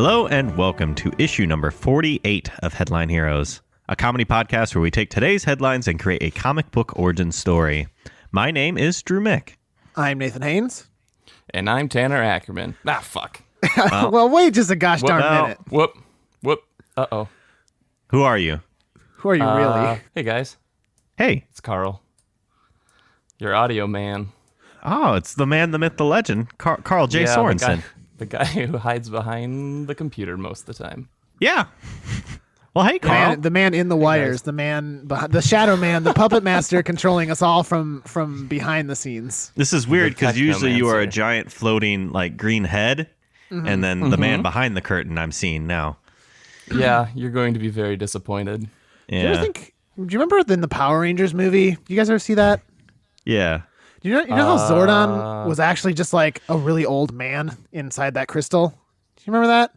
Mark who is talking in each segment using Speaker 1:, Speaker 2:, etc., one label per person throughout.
Speaker 1: Hello and welcome to issue number 48 of Headline Heroes, a comedy podcast where we take today's headlines and create a comic book origin story. My name is Drew Mick.
Speaker 2: I'm Nathan Haynes.
Speaker 3: And I'm Tanner Ackerman. Ah, fuck.
Speaker 2: Well, wait just a gosh darn minute.
Speaker 3: Whoop. Uh-oh.
Speaker 1: Who are you?
Speaker 2: Who are you really?
Speaker 3: Hey, guys.
Speaker 1: Hey.
Speaker 3: It's Carl. Your audio man.
Speaker 1: Oh, it's the man, the myth, the legend, Carl J. Sorensen.
Speaker 3: The guy who hides behind the computer most of the time.
Speaker 1: Yeah. Well, hey, Carl.
Speaker 2: The man in the wires, the man, the shadow man, the puppet master controlling us all from behind the scenes.
Speaker 1: This is weird because usually you are a
Speaker 3: technomancer.
Speaker 1: giant floating like green head, and then the man behind the curtain I'm seeing now.
Speaker 3: Yeah, you're going to be very disappointed.
Speaker 1: Yeah.
Speaker 2: Do you ever think? Do you remember in the Power Rangers movie? You guys ever see that?
Speaker 1: Yeah.
Speaker 2: You know how Zordon was actually just like a really old man inside that crystal? Do you remember that?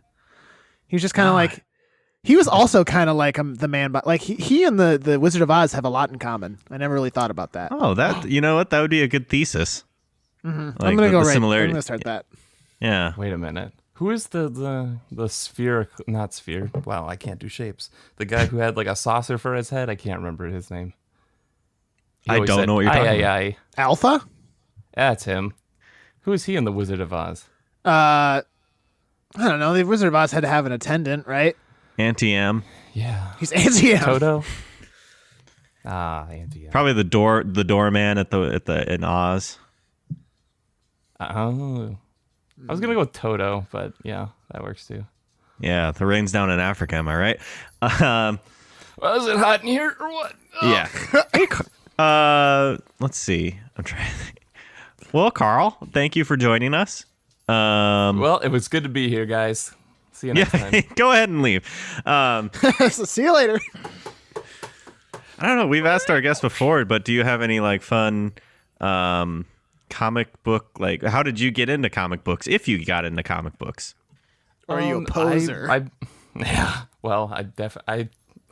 Speaker 2: He was just kind of like, he was also kind of like the man, but like he and the Wizard of Oz have a lot in common. I never really thought about that.
Speaker 1: Oh, that, you know what? That would be a good thesis.
Speaker 2: I'm
Speaker 1: Like
Speaker 2: gonna go right. I'm
Speaker 1: similarity.
Speaker 2: gonna start that.
Speaker 1: Yeah.
Speaker 3: Wait a minute. Who is the sphere? Not sphere. Wow, I can't do shapes. The guy who had like a saucer for his head. I can't remember his name. He
Speaker 1: I
Speaker 3: always
Speaker 1: don't
Speaker 3: said,
Speaker 1: know what you're talking about.
Speaker 3: Aye.
Speaker 2: Alpha?
Speaker 3: That's him. Who is he in the Wizard of Oz?
Speaker 2: I don't know. The Wizard of Oz had to have an attendant, right?
Speaker 1: Anti-M.
Speaker 3: Yeah.
Speaker 2: He's anti-M.
Speaker 3: Toto. Andy.
Speaker 1: Probably the doorman in Oz.
Speaker 3: Oh. I was gonna go with Toto, but yeah, that works too.
Speaker 1: Yeah, the rain's down in Africa, am I right?
Speaker 3: Well, is it hot in here or what?
Speaker 1: Yeah. Let's see. I'm trying to think. Well, Carl, thank you for joining us.
Speaker 3: Well, it was good to be here, guys. See you next time.
Speaker 1: Go ahead and leave.
Speaker 2: See you later.
Speaker 1: I don't know. We've asked our guests before, but do you have any like fun comic book, like how did you get into comic books if you got into comic books?
Speaker 2: Or are you a poser?
Speaker 3: Yeah. Well, I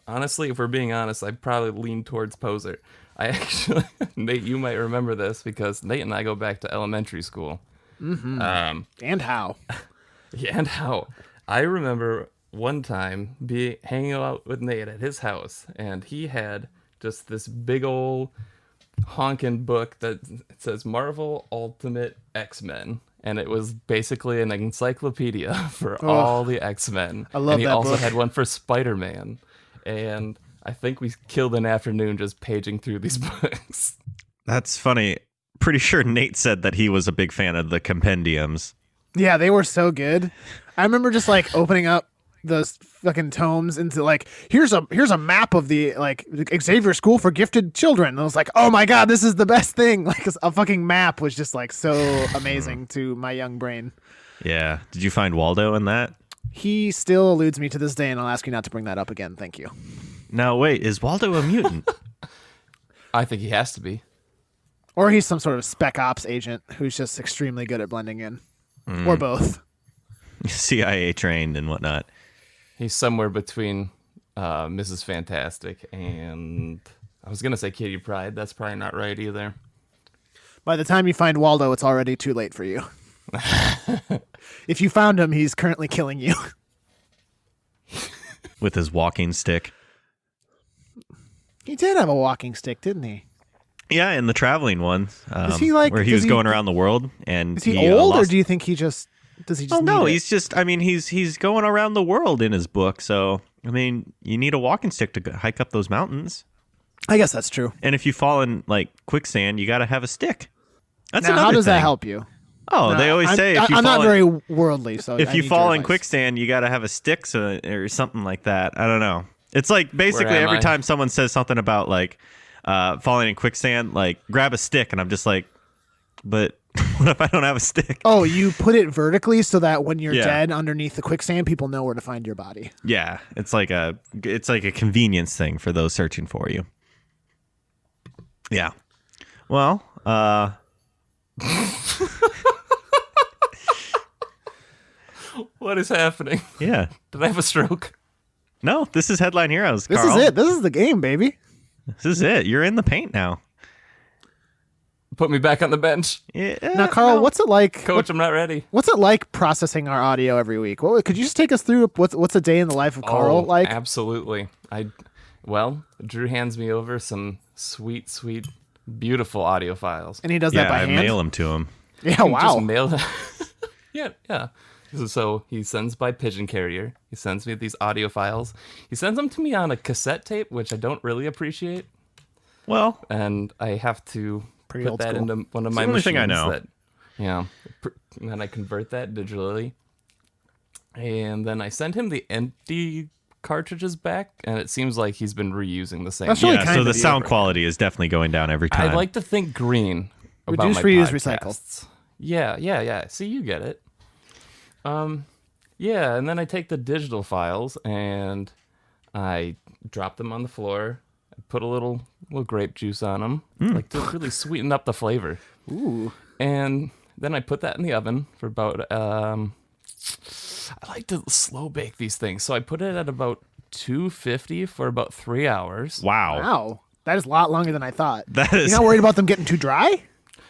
Speaker 3: honestly, if we're being honest, I probably lean towards poser. I actually, Nate, you might remember this because Nate and I go back to elementary school.
Speaker 2: Mm-hmm. And how?
Speaker 3: Yeah, and how? I remember one time hanging out with Nate at his house, and he had just this big old honking book that says Marvel Ultimate X-Men. And it was basically an encyclopedia for all the X-Men.
Speaker 2: I love
Speaker 3: and he
Speaker 2: that
Speaker 3: also
Speaker 2: book.
Speaker 3: had one for Spider-Man. And I think we killed an afternoon just paging through these books.
Speaker 1: That's funny. Pretty sure Nate said that he was a big fan of the compendiums.
Speaker 2: Yeah, they were so good. I remember just like opening up those fucking tomes into like, here's a map of the like Xavier School for Gifted Children. And I was like, oh my god, this is the best thing. Like a fucking map was just like so amazing to my young brain.
Speaker 1: Yeah. Did you find Waldo in that?
Speaker 2: He still eludes me to this day, and I'll ask you not to bring that up again. Thank you.
Speaker 1: Now, wait, is Waldo a mutant?
Speaker 3: I think he has to be.
Speaker 2: Or he's some sort of spec ops agent who's just extremely good at blending in. Or both.
Speaker 1: CIA trained and whatnot.
Speaker 3: He's somewhere between Mrs. Fantastic and... I was going to say Kitty Pryde. That's probably not right either.
Speaker 2: By the time you find Waldo, it's already too late for you. If you found him, he's currently killing you.
Speaker 1: With his walking stick.
Speaker 2: He did have a walking stick, didn't he?
Speaker 1: Yeah, in the traveling one.
Speaker 2: Is he like?
Speaker 1: Where he was going around the world. And
Speaker 2: is he old, or do you think he just... Does he just
Speaker 1: no,
Speaker 2: need it?
Speaker 1: he's just, I mean, he's going around the world in his book. So, I mean, you need a walking stick to hike up those mountains.
Speaker 2: I guess that's true.
Speaker 1: And if you fall in like quicksand, you got to have a stick. That's
Speaker 2: Now,
Speaker 1: another
Speaker 2: how does
Speaker 1: thing.
Speaker 2: that help you?
Speaker 1: Oh,
Speaker 2: No,
Speaker 1: they always say if you
Speaker 2: I'm
Speaker 1: fall
Speaker 2: not very worldly, so
Speaker 1: if
Speaker 2: I
Speaker 1: you
Speaker 2: need
Speaker 1: fall
Speaker 2: your
Speaker 1: in
Speaker 2: advice.
Speaker 1: quicksand, you got to have a stick or something like that. I don't know. It's like basically
Speaker 3: Where am
Speaker 1: every
Speaker 3: I?
Speaker 1: time someone says something about like falling in quicksand, like grab a stick, and I'm just like, but what if I don't have a stick?
Speaker 2: Oh, you put it vertically so that when you're
Speaker 1: Yeah.
Speaker 2: dead underneath the quicksand, people know where to find your body.
Speaker 1: Yeah, it's like a convenience thing for those searching for you. Yeah. Well,
Speaker 3: What is happening?
Speaker 1: yeah.
Speaker 3: Did I have a stroke?
Speaker 1: No, this is Headline Heroes.
Speaker 2: This
Speaker 1: Carl.
Speaker 2: is it. This is the game, baby.
Speaker 1: This is it. You're in the paint now.
Speaker 3: Put me back on the bench.
Speaker 1: Yeah,
Speaker 2: Now, Carl, what's it like?
Speaker 3: Coach, I'm not ready.
Speaker 2: What's it like processing our audio every week? Could you just take us through what's a day in the life of Carl like?
Speaker 3: Absolutely. Drew hands me over some sweet, sweet, beautiful audio files.
Speaker 2: And he does that by
Speaker 1: I
Speaker 2: hand?
Speaker 1: mail them to him.
Speaker 2: Yeah, wow.
Speaker 3: Just mail them. Yeah. So he sends by pigeon carrier. He sends me these audio files. He sends them to me on a cassette tape, which I don't really appreciate.
Speaker 1: Well,
Speaker 3: And I have to
Speaker 2: Pretty
Speaker 3: put
Speaker 2: old
Speaker 3: that
Speaker 2: school.
Speaker 3: into one of
Speaker 1: It's
Speaker 3: my
Speaker 1: the only
Speaker 3: machines.
Speaker 1: thing I know.
Speaker 3: And then I convert that digitally. And then I send him the empty cartridges back, and it seems like he's been reusing the same.
Speaker 2: That's really
Speaker 1: yeah,
Speaker 2: kind
Speaker 1: so
Speaker 2: of
Speaker 1: the
Speaker 2: you.
Speaker 1: sound quality is definitely going down every time.
Speaker 3: I like to think green about
Speaker 2: Reduce,
Speaker 3: my
Speaker 2: reuse,
Speaker 3: podcasts. Yeah. See, you get it. Yeah, and then I take the digital files and I drop them on the floor. I put a little grape juice on them, like to really sweeten up the flavor.
Speaker 2: Ooh.
Speaker 3: And then I put that in the oven for about I like to slow bake these things, so I put it at about 250 for about 3 hours.
Speaker 1: Wow.
Speaker 2: Wow. That is a lot longer than I thought.
Speaker 1: That is.
Speaker 2: You're not worried about them getting too dry?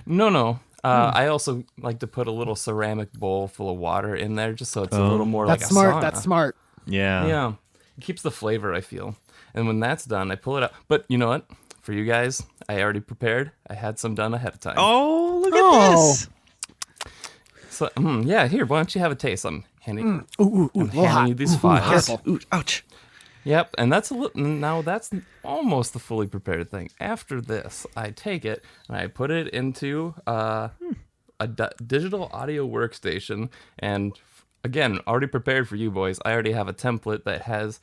Speaker 3: No. I also like to put a little ceramic bowl full of water in there, just so it's a little more
Speaker 2: That's
Speaker 3: like
Speaker 2: smart.
Speaker 3: a sauna.
Speaker 2: That's smart.
Speaker 1: Yeah.
Speaker 3: Yeah, it keeps the flavor, I feel. And when that's done, I pull it out. But you know what? For you guys, I already prepared. I had some done ahead of time.
Speaker 1: Oh, look at
Speaker 2: Oh.
Speaker 1: this.
Speaker 3: So, yeah, here, why don't you have a taste? I'm handing,
Speaker 2: Ooh,
Speaker 3: I'm
Speaker 2: little hot.
Speaker 3: handing you these files.
Speaker 2: Careful.
Speaker 1: Ooh, ouch.
Speaker 3: Yep, and now that's almost the fully prepared thing. After this, I take it and I put it into a digital audio workstation, and again, already prepared for you boys. I already have a template that has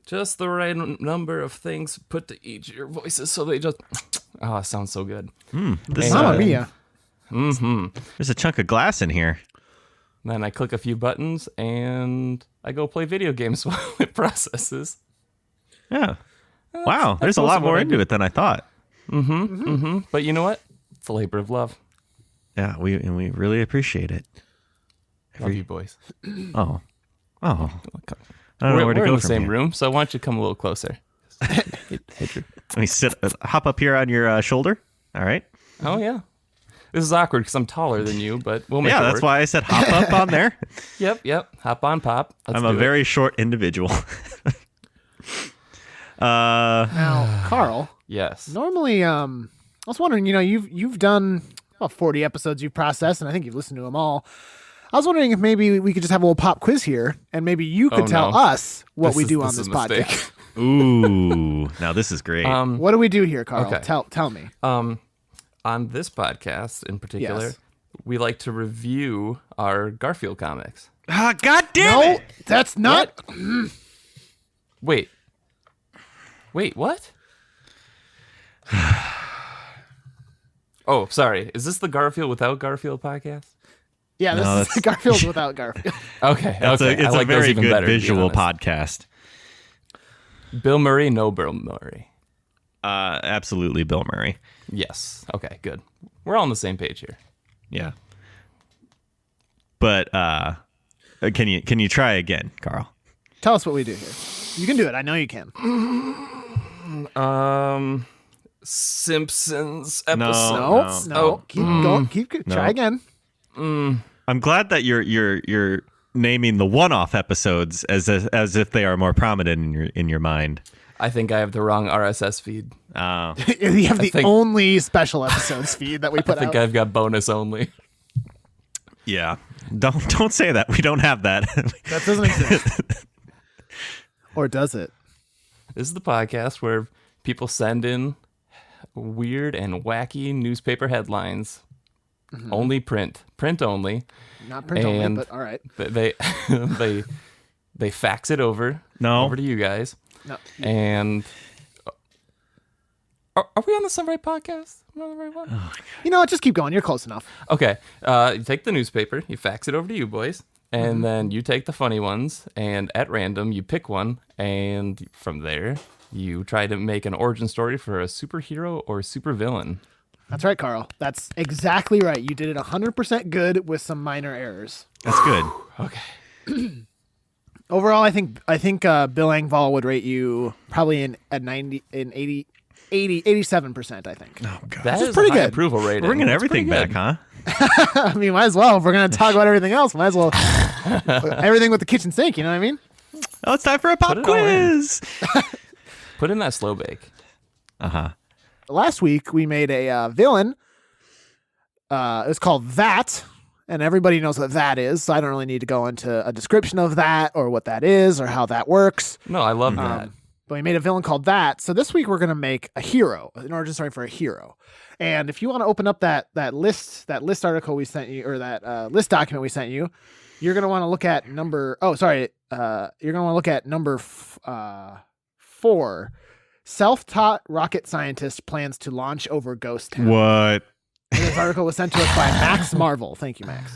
Speaker 3: just the right number of things put to each of your voices, so they just it sounds so good.
Speaker 1: This,
Speaker 2: Mamma mia.
Speaker 1: there's a chunk of glass in here.
Speaker 3: Then I click a few buttons and I go play video games while it processes.
Speaker 1: Yeah. Wow.
Speaker 3: that's
Speaker 1: There's a
Speaker 3: most
Speaker 1: lot
Speaker 3: of what
Speaker 1: more
Speaker 3: I
Speaker 1: into
Speaker 3: do.
Speaker 1: it than I thought.
Speaker 3: But you know what? It's a labor of love.
Speaker 1: Yeah. We really appreciate it.
Speaker 3: Love you boys.
Speaker 1: Oh. I don't know where to
Speaker 3: We're
Speaker 1: go
Speaker 3: in the
Speaker 1: from
Speaker 3: same
Speaker 1: here.
Speaker 3: room, so why don't you come a little closer? Hey, Drew.
Speaker 1: Let me hop up here on your shoulder. All right.
Speaker 3: Oh yeah. This is awkward because I'm taller than you, but we'll make
Speaker 1: Yeah,
Speaker 3: it
Speaker 1: that's
Speaker 3: work.
Speaker 1: why I said hop up on there.
Speaker 3: Yep. Hop on, pop. Let's
Speaker 1: I'm a
Speaker 3: do it.
Speaker 1: very short individual.
Speaker 2: Now, Carl,
Speaker 3: Yes.
Speaker 2: normally, I was wondering, you've done about 40 episodes you've processed, and I think you've listened to them all. I was wondering if maybe we could just have a little pop quiz here, and maybe you could tell
Speaker 3: no.
Speaker 2: us what
Speaker 3: This
Speaker 2: we
Speaker 3: is-
Speaker 2: do on
Speaker 3: this
Speaker 2: this
Speaker 3: is a mistake.
Speaker 2: podcast.
Speaker 1: Ooh. Now this is great.
Speaker 2: What do we do here, Carl?
Speaker 3: Okay.
Speaker 2: Tell me.
Speaker 3: On this podcast in particular,
Speaker 2: Yes.
Speaker 3: we like to review our Garfield comics.
Speaker 1: God damn
Speaker 2: No,
Speaker 1: it.
Speaker 2: that's not.
Speaker 3: Wait, what? Oh, sorry. Is this the Garfield without Garfield podcast?
Speaker 2: Yeah, this
Speaker 1: No,
Speaker 2: is
Speaker 1: that's-
Speaker 2: Garfield without Garfield.
Speaker 3: Okay.
Speaker 1: It's
Speaker 3: okay.
Speaker 1: a
Speaker 3: I like those
Speaker 1: very
Speaker 3: even
Speaker 1: good
Speaker 3: better, to be
Speaker 1: visual
Speaker 3: honest.
Speaker 1: podcast.
Speaker 3: Bill Murray, no Bill Murray.
Speaker 1: Absolutely Bill Murray.
Speaker 3: Yes. Okay, good. We're all on the same page here.
Speaker 1: Yeah. But can you try again, Carl?
Speaker 2: Tell us what we do here. You can do it. I know you can.
Speaker 3: Simpsons
Speaker 1: No.
Speaker 3: episode.
Speaker 2: No. Keep going. Try again.
Speaker 1: I'm glad that you're naming the one-off episodes as if they are more prominent in your mind.
Speaker 3: I think I have the wrong RSS feed.
Speaker 2: You have the
Speaker 3: think-
Speaker 2: only special episodes feed that we
Speaker 3: I
Speaker 2: put
Speaker 3: think
Speaker 2: out.
Speaker 3: I've got bonus only.
Speaker 1: Yeah. Don't say that. We don't have that.
Speaker 2: That doesn't exist. Or does it?
Speaker 3: This is the podcast where people send in weird and wacky newspaper headlines. Only print only.
Speaker 2: Not print only,
Speaker 3: And-
Speaker 2: but all right.
Speaker 3: They they fax it over
Speaker 1: No.
Speaker 3: to you guys.
Speaker 2: No.
Speaker 3: And are we on the Sunrise podcast? Am I on the right one?
Speaker 2: You know what? Just keep going. You're close enough.
Speaker 3: Okay. You take the newspaper, you fax it over to you boys, and then you take the funny ones, and at random you pick one, and from there you try to make an origin story for a superhero or supervillain.
Speaker 2: That's right, Carl. That's exactly right. You did it 100% good with some minor errors.
Speaker 1: That's good.
Speaker 3: Okay.
Speaker 2: Overall, I think Bill Engvall would rate you probably an 80. 87%, I think.
Speaker 1: Oh god,
Speaker 3: That is
Speaker 2: pretty
Speaker 3: a high
Speaker 2: good.
Speaker 3: approval rating.
Speaker 1: we're bringing
Speaker 3: That's
Speaker 1: everything
Speaker 3: pretty
Speaker 1: back,
Speaker 3: good.
Speaker 1: huh?
Speaker 2: I mean, might as well. If we're going to talk about everything else, might as well. Everything with the kitchen sink, you know what I mean?
Speaker 1: Oh, it's time for a pop
Speaker 3: Put it all in.
Speaker 1: quiz.
Speaker 3: Put in that slow bake.
Speaker 2: Last week, we made a villain. It's called That, and everybody knows what that is, so I don't really need to go into a description of that or what that is or how that works.
Speaker 3: No, I love that.
Speaker 2: But we made a villain called That. So this week we're going to make a hero, an origin story for a hero. And if you want to open up that list article we sent you, or that list document we sent you, you're going to want to look at number. You're going to want to look at number 4. Self-taught rocket scientist plans to launch over Ghost Town.
Speaker 1: What?
Speaker 2: And this article was sent to us by Max Marvel. Thank you, Max.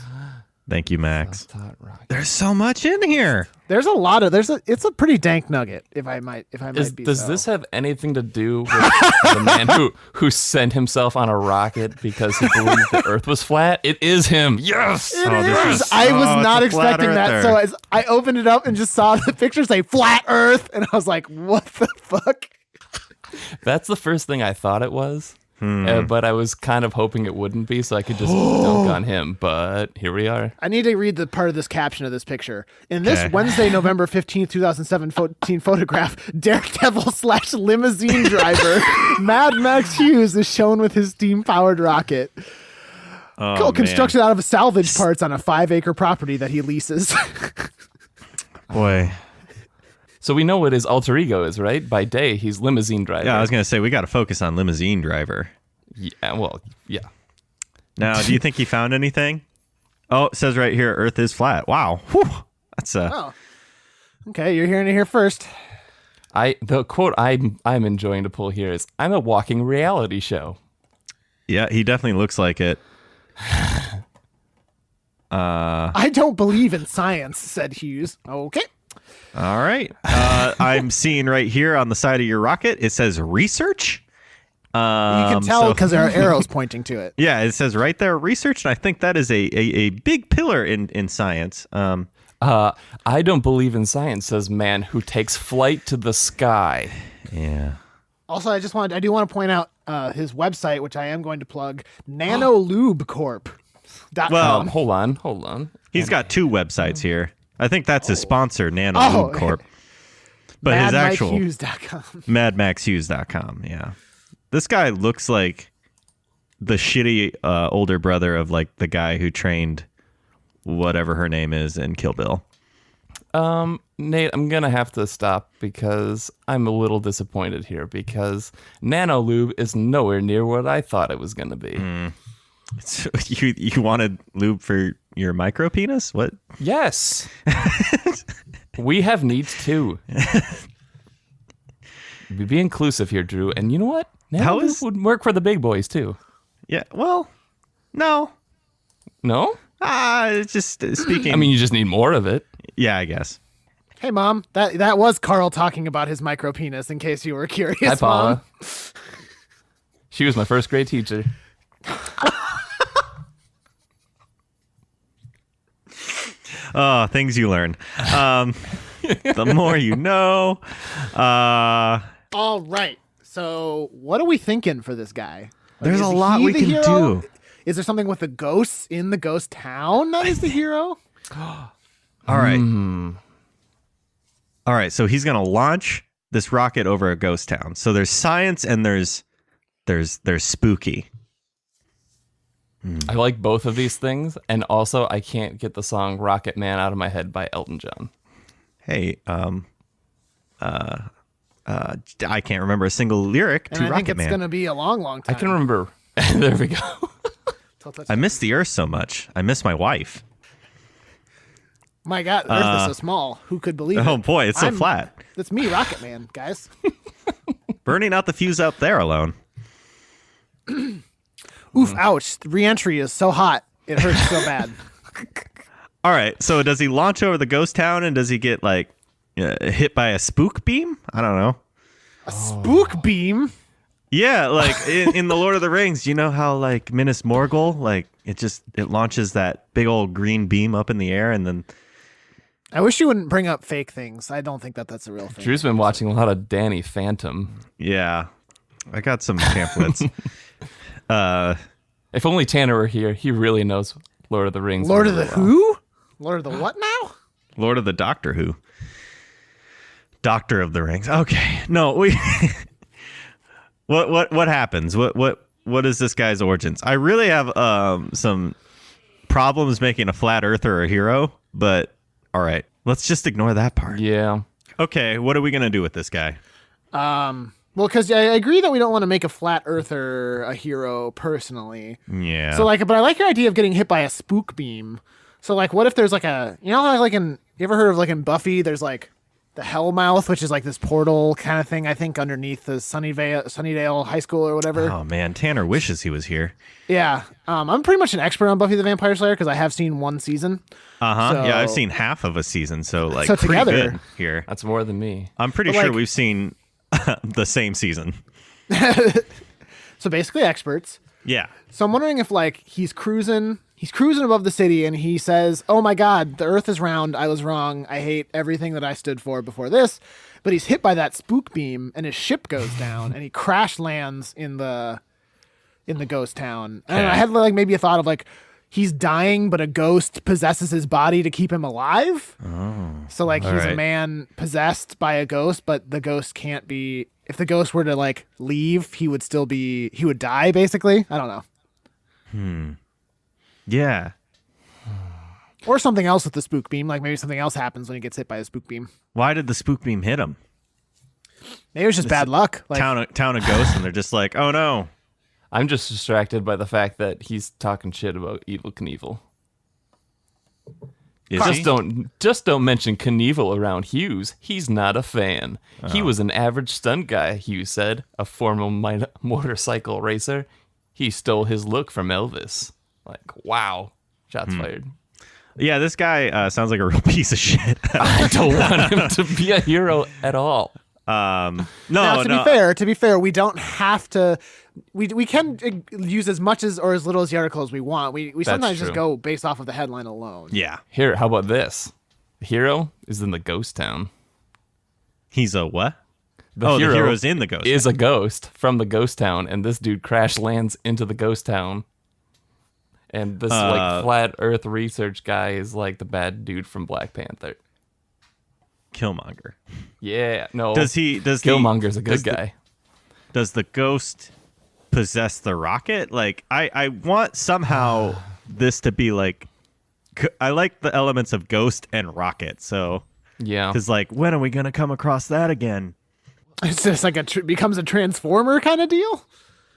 Speaker 1: Thank you, Max.
Speaker 3: Self-taught rocket.
Speaker 1: There's so much in here.
Speaker 2: There's a lot of it's a pretty dank nugget, if I might be.
Speaker 3: Does
Speaker 2: so.
Speaker 3: this have anything to do with the man who sent himself on a rocket because he believed the Earth was flat? It is him. Yes.
Speaker 2: It
Speaker 1: this
Speaker 2: is.
Speaker 1: is-
Speaker 2: I was
Speaker 1: it's
Speaker 2: not
Speaker 1: a flat
Speaker 2: expecting that.
Speaker 1: earther.
Speaker 2: So as I opened it up and just saw the picture say flat Earth, and I was like, "What the fuck?"
Speaker 3: That's the first thing I thought it was. But I was kind of hoping it wouldn't be, so I could just dunk on him. But here we are.
Speaker 2: I need to read the part of this caption of this picture. In this
Speaker 1: Okay.
Speaker 2: Wednesday, November 15th, 2017 photograph, Daredevil / limousine driver Mad Max Hughes is shown with his steam-powered rocket.
Speaker 1: Oh,
Speaker 2: Constructed out of salvage parts on a 5-acre property that he leases.
Speaker 1: Boy.
Speaker 3: So we know what his alter ego is, right? By day, he's limousine driver.
Speaker 1: Yeah, I was gonna say we got to focus on limousine driver.
Speaker 3: Yeah, well, yeah.
Speaker 1: Now, do you think he found anything? Oh, it says right here, Earth is flat. Wow. Whew. That's
Speaker 2: Oh. Okay, you're hearing it here first.
Speaker 3: The quote I'm enjoying to pull here is, "I'm a walking reality show."
Speaker 1: Yeah, he definitely looks like it.
Speaker 2: I don't believe in science, said Hughes. Okay.
Speaker 1: All right. I'm seeing right here on the side of your rocket, it says research.
Speaker 2: You can tell
Speaker 1: so-
Speaker 2: because there are arrows pointing to it.
Speaker 1: Yeah, it says right there research, and I think that is a big pillar in science.
Speaker 3: I don't believe in science, says man who takes flight to the sky.
Speaker 1: Yeah.
Speaker 2: Also, I do want to point out his website, which I am going to plug, nanoloubecorp.com.
Speaker 1: Well,
Speaker 3: Hold on.
Speaker 1: He's got 2 websites here. I think that's his sponsor, Nano
Speaker 2: Oh.
Speaker 1: Lube Corp. But his actual
Speaker 2: MadMikeHughes.com.
Speaker 1: MadMaxHughes.com. Yeah. This guy looks like the shitty older brother of like the guy who trained whatever her name is in Kill Bill.
Speaker 3: Nate, I'm gonna have to stop because I'm a little disappointed here because Nanolube is nowhere near what I thought it was gonna be.
Speaker 1: So you wanted lube for your micro penis? What?
Speaker 3: Yes. We have needs too. Be inclusive here, Drew. And you know what?
Speaker 1: How
Speaker 3: Nanolube would work for the big boys too.
Speaker 1: Yeah. Well, no.
Speaker 3: No?
Speaker 1: It's just speaking.
Speaker 3: I mean, you just need more of it.
Speaker 1: Yeah, I guess.
Speaker 2: Hey, Mom. That was Carl talking about his micro penis, in case you were curious.
Speaker 3: Hi, Paula.
Speaker 2: Mom.
Speaker 3: She was my first grade teacher.
Speaker 1: Oh, things you learn. The more you know.
Speaker 2: All right. So, what are we thinking for this guy?
Speaker 1: There's
Speaker 2: is
Speaker 1: a lot
Speaker 2: he
Speaker 1: we
Speaker 2: the
Speaker 1: can
Speaker 2: hero?
Speaker 1: do.
Speaker 2: Is there something with the ghosts in the ghost town that is the hero?
Speaker 1: All right. All right. So he's gonna launch this rocket over a ghost town. So there's science and there's spooky.
Speaker 3: I like both of these things, and also I can't get the song "Rocket Man" out of my head by Elton John.
Speaker 1: Hey, I can't remember a single lyric
Speaker 2: And
Speaker 1: to
Speaker 2: I think
Speaker 1: Rocket
Speaker 2: it's
Speaker 1: Man.
Speaker 2: going to be a long, long time.
Speaker 3: I can remember. There we go.
Speaker 1: I miss the Earth so much. I miss my wife.
Speaker 2: My God, Earth is so small. Who could believe it?
Speaker 1: Oh boy, it's so
Speaker 2: I'm-
Speaker 1: flat.
Speaker 2: That's me, Rocket Man, guys.
Speaker 1: Burning out the fuse up there alone.
Speaker 2: Oof, ouch. The re-entry is so hot. It hurts so bad.
Speaker 1: All right. So does he launch over the ghost town and does he get like hit by a spook beam? I don't know.
Speaker 2: A spook beam?
Speaker 1: Yeah, like in the Lord of the Rings, you know how like Minas Morgul, like it launches that big old green beam up in the air and then
Speaker 2: I wish you wouldn't bring up fake things. I don't think that's a real thing.
Speaker 3: Drew's been watching a lot of Danny Phantom.
Speaker 1: yeah. I got some pamphlets.
Speaker 3: If only Tanner were here, he really knows Lord of the Rings.
Speaker 2: Lord of the
Speaker 3: really well.
Speaker 2: Who? Lord of the what now?
Speaker 1: Lord of the Doctor Who. Doctor of the Rings. Okay. No, we What happens? What is this guy's origins? I really have some problems making a flat earther a hero, but all right. Let's just ignore that part.
Speaker 3: Yeah.
Speaker 1: Okay, what are we going to do with this guy?
Speaker 2: Well, because I agree that we don't want to make a flat earther a hero personally.
Speaker 1: Yeah.
Speaker 2: So but I like your idea of getting hit by a spook beam. So what if there's how you ever heard of in Buffy, there's the Hellmouth, which is this portal kind of thing, I think, underneath the Sunnydale High School or whatever.
Speaker 1: Oh man, Tanner wishes he was here.
Speaker 2: Yeah. I'm pretty much an expert on Buffy the Vampire Slayer because I have seen one season.
Speaker 1: So, yeah, I've seen half of a season, so
Speaker 2: so
Speaker 1: pretty
Speaker 2: together,
Speaker 1: good here.
Speaker 3: That's more than me.
Speaker 1: I'm pretty sure we've seen the same season.
Speaker 2: So basically experts.
Speaker 1: Yeah.
Speaker 2: So I'm wondering if he's cruising above the city and he says, "Oh my God, the Earth is round. I was wrong. I hate everything that I stood for before this." But he's hit by that spook beam and his ship goes down and he crash lands in the ghost town. And I had maybe a thought of he's dying, but a ghost possesses his body to keep him alive.
Speaker 1: Oh.
Speaker 2: So he's a
Speaker 1: right.
Speaker 2: man possessed by a ghost, but the ghost can't be. If the ghost were to leave, he would die basically. I don't know.
Speaker 1: Yeah.
Speaker 2: Or something else with the spook beam, maybe something else happens when he gets hit by a spook beam.
Speaker 1: Why did the spook beam hit him?
Speaker 2: Maybe it was just bad luck.
Speaker 1: Town of ghosts, and they're just like, oh no.
Speaker 3: I'm just distracted by the fact that he's talking shit about Evil Knievel.
Speaker 1: Is he?
Speaker 3: Just don't mention Knievel around Hughes. He's not a fan. He was an average stunt guy, Hughes said, a former motorcycle racer. He stole his look from Elvis. Wow. Shots fired.
Speaker 1: Yeah, this guy sounds like a real piece of shit.
Speaker 3: I don't want him to be a hero at all.
Speaker 1: No,
Speaker 2: To be fair, we don't have to. We can use as much or as little as the article as we want. We sometimes just
Speaker 3: true.
Speaker 2: go based off of the headline alone.
Speaker 1: Yeah.
Speaker 3: Here, how about this? The hero is in the ghost town.
Speaker 1: He's a what?
Speaker 3: The
Speaker 1: the hero's in the ghost
Speaker 3: is a ghost from the ghost town, and this dude crash lands into the ghost town. And this flat Earth research guy is the bad dude from Black Panther.
Speaker 1: Killmonger.
Speaker 3: Yeah, no.
Speaker 1: Does
Speaker 3: Killmonger's a good guy.
Speaker 1: Does the ghost possess the rocket? I want somehow this to be I like the elements of ghost and rocket. So
Speaker 3: Yeah.
Speaker 1: because when are we gonna come across that again?
Speaker 2: It's just becomes a transformer kind of deal.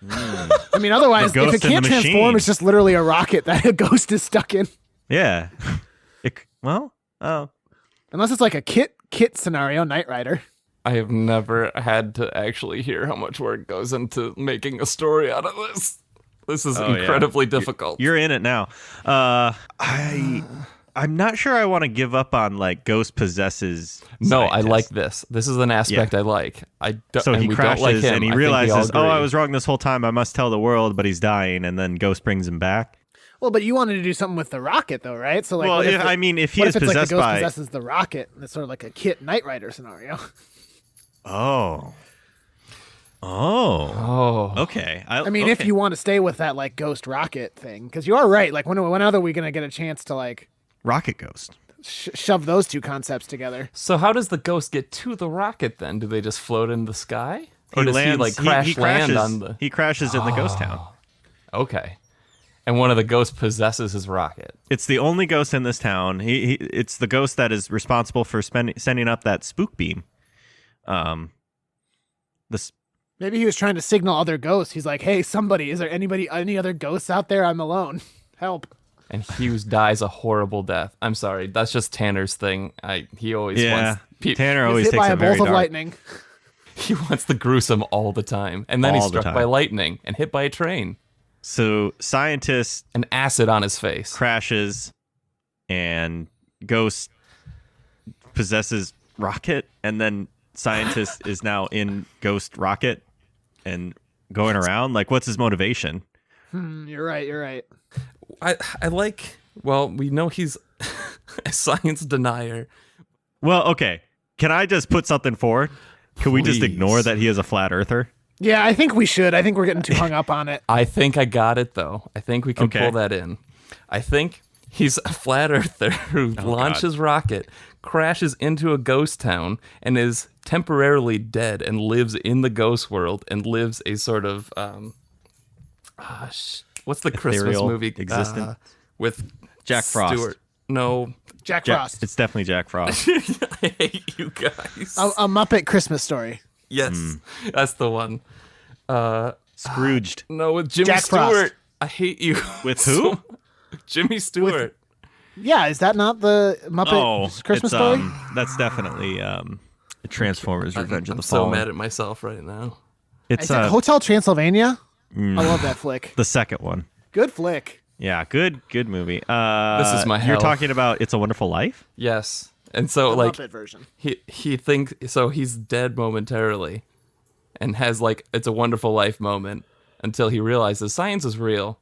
Speaker 2: I mean, otherwise,
Speaker 1: The
Speaker 2: if
Speaker 1: ghost
Speaker 2: it
Speaker 1: and
Speaker 2: can't
Speaker 1: the
Speaker 2: transform,
Speaker 1: machine.
Speaker 2: it's just literally a rocket that a ghost is stuck in.
Speaker 1: Yeah.
Speaker 2: Unless it's a Kit scenario, Knight Rider.
Speaker 3: I have never had to actually hear how much work goes into making a story out of this. This is incredibly difficult.
Speaker 1: You're in it now. I'm not sure I want to give up on ghost possesses.
Speaker 3: No, I
Speaker 1: scientists.
Speaker 3: like this. This is an aspect I like.
Speaker 1: So he crashes
Speaker 3: don't like him.
Speaker 1: and he
Speaker 3: I think we all
Speaker 1: realizes, oh,
Speaker 3: agree.
Speaker 1: I was wrong this whole time. I must tell the world, but he's dying. And then Ghost brings him back.
Speaker 2: Well, but you wanted to do something with the rocket, though, right? So,
Speaker 1: Well,
Speaker 2: what
Speaker 1: if he
Speaker 2: what
Speaker 1: is
Speaker 2: if it's
Speaker 1: possessed
Speaker 2: the ghost
Speaker 1: by,
Speaker 2: possesses the rocket? It's sort of like a Kit Knight Rider scenario.
Speaker 1: oh, okay.
Speaker 2: I mean, if you want to stay with that ghost rocket thing, because you are right. When are we gonna get a chance to
Speaker 1: Rocket Ghost.
Speaker 2: shove those two concepts together?
Speaker 3: So how does the ghost get to the rocket then? Do they just float in the sky? Or
Speaker 1: He
Speaker 3: does
Speaker 1: lands,
Speaker 3: he land
Speaker 1: crashes,
Speaker 3: on the...
Speaker 1: He crashes in the ghost town.
Speaker 3: Okay. And one of the ghosts possesses his rocket.
Speaker 1: It's the only ghost in this town. It's the ghost that is responsible for sending up that spook beam.
Speaker 2: Maybe he was trying to signal other ghosts. He's like, "Hey, somebody! Is there any other ghosts out there? I'm alone. Help!"
Speaker 3: And Hughes dies a horrible death. I'm sorry, that's just Tanner's thing. He always wants...
Speaker 1: Tanner
Speaker 2: He's
Speaker 1: always
Speaker 2: hit
Speaker 1: takes
Speaker 2: by a
Speaker 1: a very
Speaker 2: bolt of
Speaker 1: dark.
Speaker 2: lightning.
Speaker 3: He wants the gruesome all the time. And then he's
Speaker 1: All the
Speaker 3: struck by
Speaker 1: time.
Speaker 3: lightning and hit by a train.
Speaker 1: So scientist
Speaker 3: And acid on his face.
Speaker 1: crashes, and Ghost possesses Rocket, and then scientist is now in Ghost Rocket and going around. What's his motivation?
Speaker 2: You're right.
Speaker 3: I like... Well, we know he's a science denier.
Speaker 1: Well, okay. Can I just put something forward? Can we just
Speaker 3: Please.
Speaker 1: ignore that he is a flat earther?
Speaker 2: Yeah, I think we should. I think we're getting too hung up on it.
Speaker 3: I think I got it though. I think we can
Speaker 1: Okay.
Speaker 3: pull that in. I think he's a flat earther who launches rocket, crashes into a ghost town, and is temporarily dead and lives in the ghost world and lives a sort of what's the Christmas
Speaker 1: Ethereal
Speaker 3: movie
Speaker 1: existence?
Speaker 3: with
Speaker 1: Jack Frost.
Speaker 3: Stewart? No,
Speaker 2: Jack Frost.
Speaker 1: It's definitely Jack Frost.
Speaker 3: I hate you guys.
Speaker 2: A Muppet Christmas Story.
Speaker 3: Yes, that's the one.
Speaker 1: Scrooged.
Speaker 3: No, with Jimmy
Speaker 2: Jack
Speaker 3: Stewart.
Speaker 2: Frost.
Speaker 3: I hate you.
Speaker 1: With who?
Speaker 3: Jimmy Stewart.
Speaker 2: Yeah, is that not the Muppet Christmas
Speaker 1: it's,
Speaker 2: Story?
Speaker 1: That's definitely Transformers: Revenge of
Speaker 3: I'm
Speaker 1: the
Speaker 3: so
Speaker 1: Fallen.
Speaker 3: mad at myself right now.
Speaker 1: It's
Speaker 2: Is it Hotel Transylvania? I love that flick.
Speaker 1: the second one.
Speaker 2: Good flick.
Speaker 1: Yeah, good movie.
Speaker 3: This is my
Speaker 1: You're
Speaker 3: hell.
Speaker 1: talking about It's a Wonderful Life?
Speaker 3: Yes, and so
Speaker 2: The
Speaker 3: like
Speaker 2: Muppet version.
Speaker 3: he thinks so he's dead momentarily, and has like it's a wonderful life moment until he realizes science is real.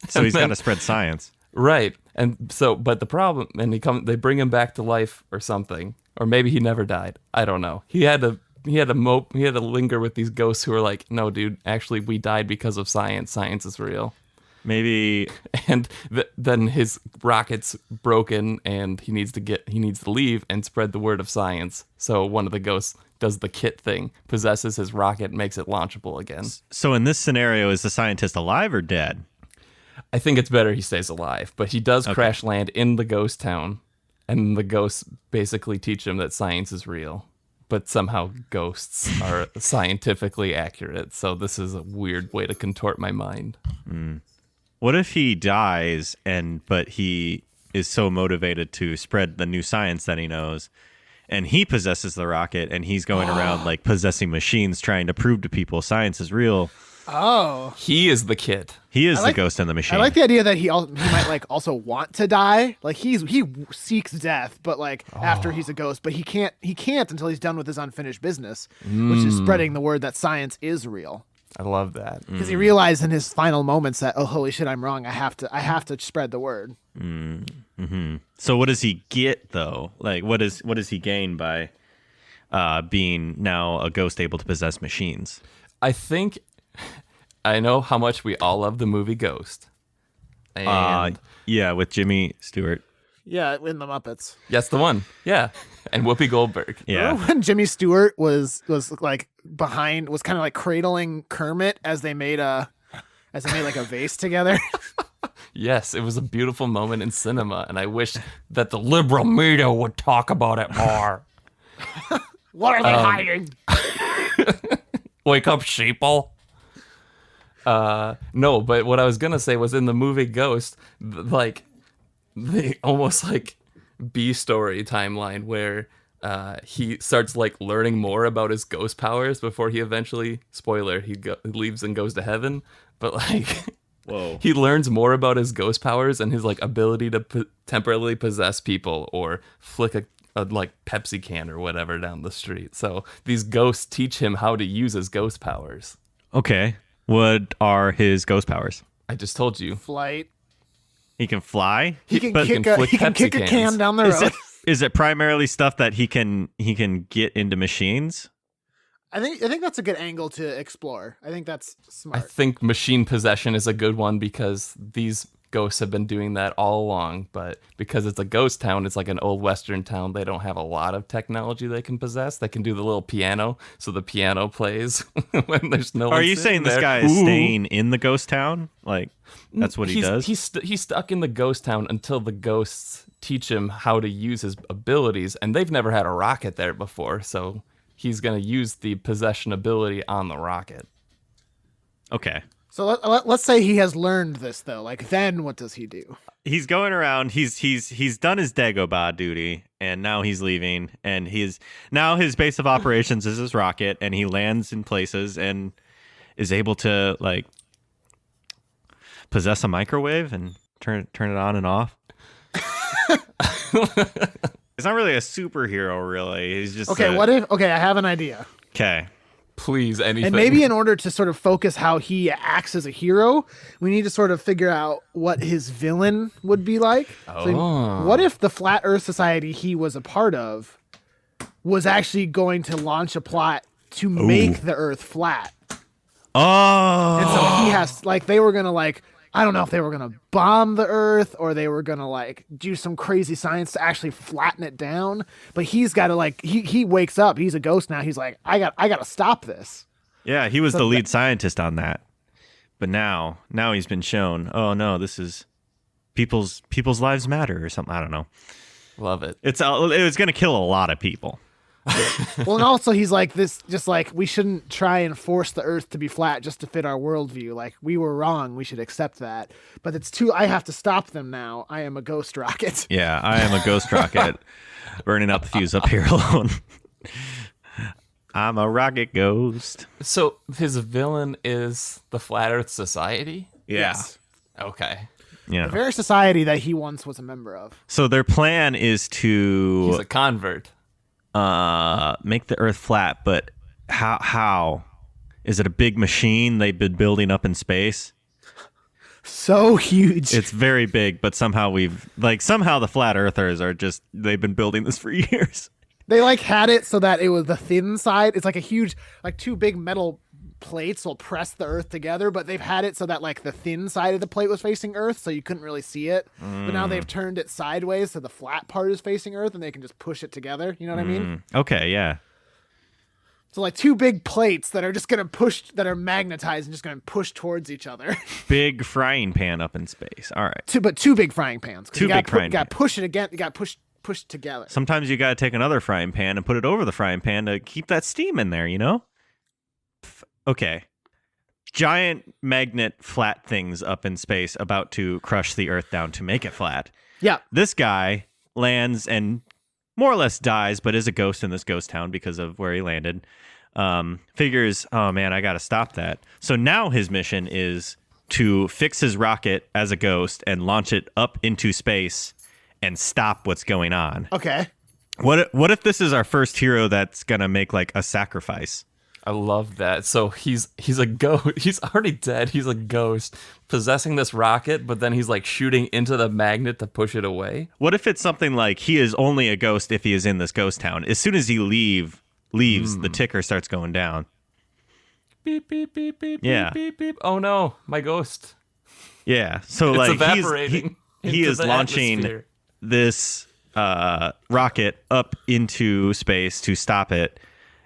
Speaker 1: So he's got to spread science.
Speaker 3: Right. And so, but the problem, and they bring him back to life or something, or maybe he never died. I don't know. He had to linger with these ghosts who are like, no, dude, actually, we died because of science. Science is real.
Speaker 1: Maybe
Speaker 3: And then his rocket's broken, and he needs to leave and spread the word of science. So one of the ghosts does the kit thing, possesses his rocket, and makes it launchable again.
Speaker 1: so. In this scenario, is the scientist alive or dead?
Speaker 3: I think it's better he stays alive, but he does crash land in the ghost town, and the ghosts basically teach him that science is real, but somehow ghosts are scientifically accurate. So this is a weird way to contort my mind.
Speaker 1: What if he dies but he is so motivated to spread the new science that he knows, and he possesses the rocket, and he's going around like possessing machines, trying to prove to people science is real.
Speaker 2: Oh.
Speaker 3: He is the kid.
Speaker 1: He is the
Speaker 2: like-
Speaker 1: ghost in the machine.
Speaker 2: I like the idea that he might like also want to die. Like he seeks death, but like after he's a ghost, but he can't until he's done with his unfinished business, which is spreading the word that science is real.
Speaker 3: I love that.
Speaker 2: Because he realized in his final moments that, oh, holy shit, I'm wrong. I have to spread the word.
Speaker 1: So what does he get though? Like what does he gain by being now a ghost able to possess machines?
Speaker 3: I think I know how much we all love the movie Ghost. And
Speaker 1: Yeah, with Jimmy Stewart.
Speaker 2: Yeah, in the Muppets.
Speaker 3: that's the one. Yeah. And Whoopi Goldberg.
Speaker 1: Yeah.
Speaker 2: Remember when Jimmy Stewart was like behind, was kind of like cradling Kermit as they made like a vase together?
Speaker 3: Yes, it was a beautiful moment in cinema, and I wish that the liberal media would talk about it more.
Speaker 2: What are they hiding?
Speaker 3: Wake up, sheeple. No, but what I was gonna say was in the movie Ghost, like the almost like B story timeline where he starts like learning more about his ghost powers before he eventually, spoiler, he leaves and goes to heaven. But like,
Speaker 1: Whoa.
Speaker 3: he learns more about his ghost powers and his like ability to temporarily possess people or flick a like Pepsi can or whatever down the street. So these ghosts teach him how to use his ghost powers.
Speaker 1: Okay. What are his ghost powers?
Speaker 3: I just told you.
Speaker 2: Flight.
Speaker 1: He can fly?
Speaker 2: He can
Speaker 1: But
Speaker 2: kick
Speaker 3: flick
Speaker 2: he can
Speaker 3: Pepsi
Speaker 2: kick a
Speaker 3: cans.
Speaker 2: can down the road.
Speaker 1: Is it primarily stuff that he can get into machines?
Speaker 2: I think that's a good angle to explore. I think that's
Speaker 3: I
Speaker 2: smart.
Speaker 3: think machine possession is a good one because these ghosts have been doing that all along. But because it's a ghost town, it's like an old Western town. They don't have a lot of technology they can possess. They can do the little piano, so the piano plays when there's no one.
Speaker 1: Are you
Speaker 3: sitting
Speaker 1: saying this
Speaker 3: there.
Speaker 1: guy is
Speaker 3: Ooh.
Speaker 1: staying in the ghost town? Like, that's what he does?
Speaker 3: He's stuck in the ghost town until the ghosts teach him how to use his abilities, and they've never had a rocket there before, so he's going to use the possession ability on the rocket.
Speaker 1: Okay.
Speaker 2: So let's say he has learned this though. Like then what does he do?
Speaker 1: He's going around. He's done his Dagobah duty, and now he's leaving. And now his base of operations is his rocket, and he lands in places and is able to like possess a microwave and turn it on and off. He's not really a superhero, really. He's just
Speaker 2: Okay, I have an idea.
Speaker 1: Okay.
Speaker 3: Please, anything.
Speaker 2: And maybe in order to sort of focus how he acts as a hero, we need to sort of figure out what his villain would be like. So what if the Flat Earth Society he was a part of was actually going to launch a plot to make the Earth flat.
Speaker 1: Oh.
Speaker 2: And so he has, like, they were going to, like, I don't know if they were going to bomb the Earth or they were going to, like, do some crazy science to actually flatten it down. But he's got to, like, he wakes up. He's a ghost now. He's like, I got to stop this.
Speaker 1: Yeah, he was the lead scientist on that. But now he's been shown, oh, no, this is people's lives matter or something. I don't know.
Speaker 3: Love it.
Speaker 1: It was going to kill a lot of people.
Speaker 2: Well, and also he's like this, just like we shouldn't try and force the Earth to be flat just to fit our worldview. Like we were wrong, we should accept that. But it's too. I have to stop them now. I am a ghost rocket.
Speaker 1: Yeah, I am a ghost rocket, burning out the fuse up here alone. I'm a rocket ghost.
Speaker 3: So his villain is the Flat Earth Society?
Speaker 1: Yeah.
Speaker 2: Yes.
Speaker 3: Okay.
Speaker 1: Yeah.
Speaker 2: The very society that he once was a member of.
Speaker 1: So their plan is
Speaker 3: He's
Speaker 1: to
Speaker 3: a convert.
Speaker 1: make the Earth flat, but how? Is it a big machine they've been building up in space?
Speaker 2: So huge.
Speaker 1: It's very big, but somehow somehow the flat earthers are just, they've been building this for years.
Speaker 2: They like had it so that it was the thin side. It's like a huge, like two big metal plates will press the Earth together, but they've had it so that like the thin side of the plate was facing Earth, so you couldn't really see it. But now they've turned it sideways so the flat part is facing Earth, and they can just push it together. You know what I mean?
Speaker 1: Okay, yeah.
Speaker 2: So like two big plates that are just gonna push, that are magnetized and just gonna push towards each other.
Speaker 1: Big frying pan up in space. All right.
Speaker 2: Two big frying pans.
Speaker 1: Two big frying
Speaker 2: You got to push it again. You got pushed together.
Speaker 1: Sometimes you got to take another frying pan and put it over the frying pan to keep that steam in there, you know? Okay. Giant magnet flat things up in space about to crush the Earth down to make it flat.
Speaker 2: Yeah.
Speaker 1: This guy lands and more or less dies, but is a ghost in this ghost town because of where he landed. Figures, oh man, I got to stop that. So now his mission is to fix his rocket as a ghost and launch it up into space and stop what's going on.
Speaker 2: Okay.
Speaker 1: What if this is our first hero that's gonna make like a sacrifice?
Speaker 3: I love that. So he's a ghost. He's already dead. He's a ghost possessing this rocket, but then he's like shooting into the magnet to push it away.
Speaker 1: What if it's something like he is only a ghost if he is in this ghost town? As soon as he leaves, the ticker starts going down.
Speaker 3: Beep beep beep beep
Speaker 1: Yeah.
Speaker 3: beep beep beep. Oh no, my ghost.
Speaker 1: Yeah. So
Speaker 3: It's
Speaker 1: like
Speaker 3: evaporating.
Speaker 1: he
Speaker 3: into
Speaker 1: is
Speaker 3: the
Speaker 1: launching
Speaker 3: atmosphere.
Speaker 1: this rocket up into space to stop it.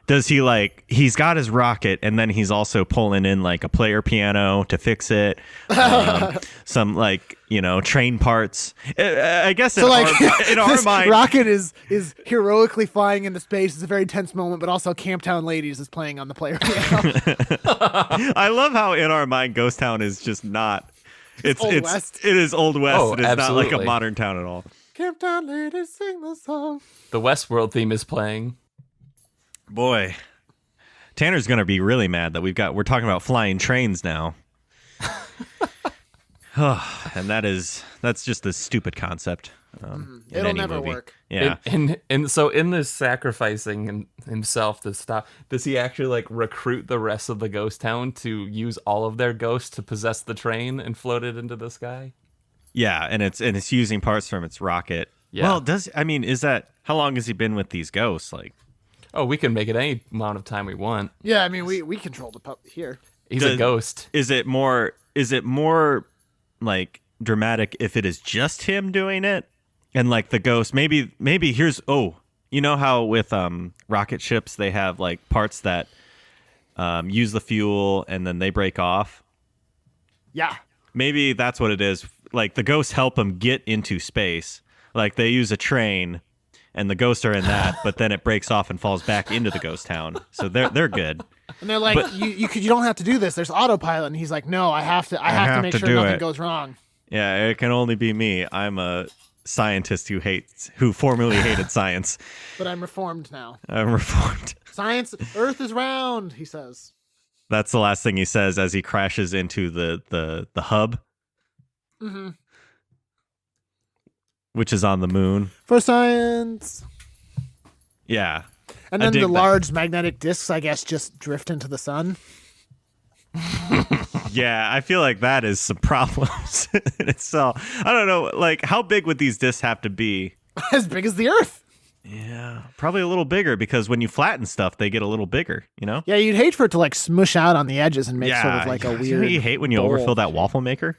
Speaker 1: Does he he's got his rocket and then he's also pulling in like a player piano to fix it, some train parts. I guess
Speaker 2: So
Speaker 1: in our
Speaker 2: this
Speaker 1: mind,
Speaker 2: rocket is heroically flying into space. It's a very tense moment, but also Camptown Ladies is playing on the player piano.
Speaker 1: I love how in our mind Ghost Town is just not. It's
Speaker 2: Old West.
Speaker 1: It is Old West.
Speaker 3: Oh,
Speaker 1: it is not like a
Speaker 3: absolutely.
Speaker 1: modern town at all.
Speaker 2: Camptown Ladies sing the song.
Speaker 3: The Westworld theme is playing.
Speaker 1: Boy, Tanner's gonna be really mad that we're talking about flying trains now. And that's just a stupid concept. In
Speaker 2: It'll
Speaker 1: any
Speaker 2: never
Speaker 1: movie.
Speaker 2: work.
Speaker 1: Yeah.
Speaker 3: And so in this sacrificing himself to stop, does he actually like recruit the rest of the ghost town to use all of their ghosts to possess the train and float it into the sky?
Speaker 1: Yeah, and it's using parts from its rocket.
Speaker 3: Yeah.
Speaker 1: Well, how long has he been with these ghosts? Like,
Speaker 3: Oh, we can make it any amount of time we want.
Speaker 2: Yeah, I mean we control the pup here.
Speaker 3: He's a ghost.
Speaker 1: is it more like dramatic if it is just him doing it? And like the ghost, maybe here's you know how with rocket ships they have like parts that use the fuel and then they break off.
Speaker 2: Yeah.
Speaker 1: Maybe that's what it is. Like the ghosts help him get into space. Like they use a train, and the ghosts are in that, but then it breaks off and falls back into the ghost town. So they're good.
Speaker 2: And they're like, you don't have to do this. There's autopilot, and he's like, no, I have to make sure nothing goes wrong.
Speaker 1: Yeah, it can only be me. I'm a scientist who formerly hated science.
Speaker 2: But I'm reformed now.
Speaker 1: I'm reformed.
Speaker 2: Science, Earth is round, he says.
Speaker 1: That's the last thing he says as he crashes into the hub, which is on the moon.
Speaker 2: For science.
Speaker 1: Yeah.
Speaker 2: And
Speaker 1: I
Speaker 2: then
Speaker 1: dig
Speaker 2: the
Speaker 1: that.
Speaker 2: large magnetic discs, I guess, just drift into the sun.
Speaker 1: Yeah, I feel like that is some problems in itself. I don't know, like how big would these discs have to be?
Speaker 2: As big as the Earth.
Speaker 1: Yeah, probably a little bigger because when you flatten stuff, they get a little bigger, you know?
Speaker 2: Yeah, you'd hate for it to like smush out on the edges and make
Speaker 1: Yeah,
Speaker 2: sort of like a
Speaker 1: you know
Speaker 2: weird.
Speaker 1: you hate when you
Speaker 2: bowl.
Speaker 1: overfill that waffle maker?